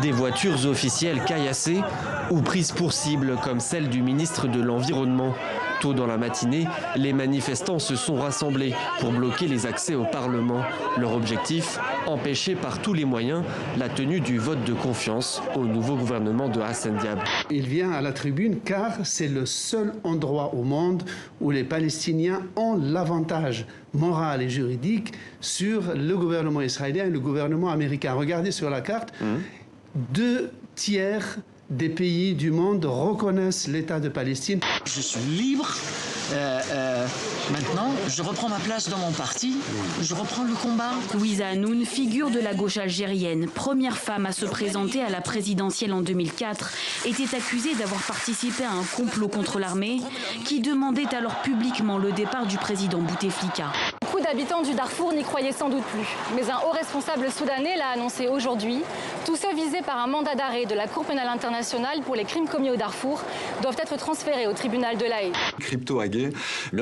Des voitures officielles caillassées ou prises pour cible comme celle du ministre de l'Environnement. Tôt dans la matinée, les manifestants se sont rassemblés pour bloquer les accès au Parlement. Leur objectif, empêcher par tous les moyens la tenue du vote de confiance au nouveau gouvernement de Hassan Diab. Il vient à la tribune car c'est le seul endroit au monde où les Palestiniens ont l'avantage moral et juridique sur le gouvernement israélien et le gouvernement américain. Regardez sur la carte, 2/3 des pays du monde reconnaissent l'État de Palestine. Je suis libre. Maintenant, je reprends ma place dans mon parti. Je reprends le combat. Louisa Hanoun, figure de la gauche algérienne, première femme à se présenter à la présidentielle en 2004, était accusée d'avoir participé à un complot contre l'armée qui demandait alors publiquement le départ du président Bouteflika. Beaucoup d'habitants du Darfour n'y croyaient sans doute plus. Mais un haut responsable soudanais l'a annoncé aujourd'hui. Tous ceux visés par un mandat d'arrêt de la Cour pénale internationale pour les crimes commis au Darfour doivent être transférés au tribunal de La Haye. Crypto-Hagué,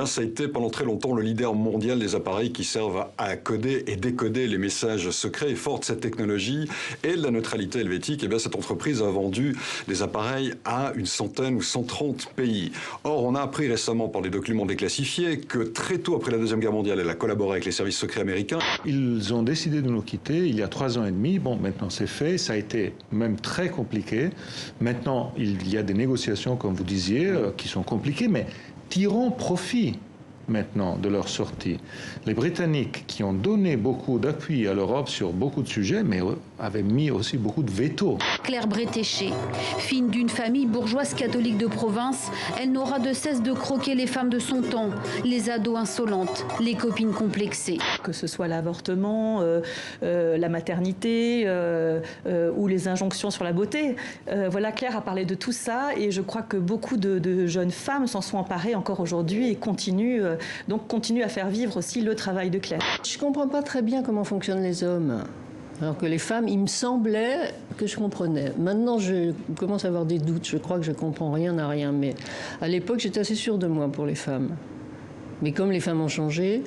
ça a été pendant très longtemps le leader mondial des appareils qui servent à coder et décoder les messages secrets. Et fort de cette technologie et de la neutralité helvétique, cette entreprise a vendu des appareils à une centaine ou 130 pays. Or, on a appris récemment par des documents déclassifiés que très tôt après la Deuxième Guerre mondiale, elle a collaboré avec les services secrets américains. Ils ont décidé de nous quitter il y a 3 ans et demi. Bon, maintenant c'est fait. Ça a été même très compliqué. Maintenant, il y a des négociations, comme vous disiez, qui sont compliquées, mais tirons profit maintenant de leur sortie. Les Britanniques, qui ont donné beaucoup d'appui à l'Europe sur beaucoup de sujets, mais avaient mis aussi beaucoup de veto. Claire Bretéché, fille d'une famille bourgeoise catholique de province, elle n'aura de cesse de croquer les femmes de son temps, les ados insolentes, les copines complexées. Que ce soit l'avortement, la maternité ou les injonctions sur la beauté. Voilà, Claire a parlé de tout ça et je crois que beaucoup de jeunes femmes s'en sont emparées encore aujourd'hui et continuent à faire vivre aussi le travail de Claire. Je ne comprends pas très bien comment fonctionnent les hommes. Alors que les femmes, il me semblait que je comprenais. Maintenant, je commence à avoir des doutes. Je crois que je ne comprends rien à rien. Mais à l'époque, j'étais assez sûre de moi pour les femmes. Mais comme les femmes ont changé,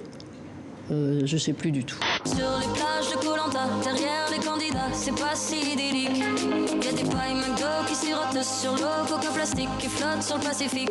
je ne sais plus du tout. Sur les plages de Koh Lanta, derrière les candidats, c'est pas si idyllique. Y a des pailles McDo qui sirotent sur l'eau, coca plastique qui flotte sur le Pacifique.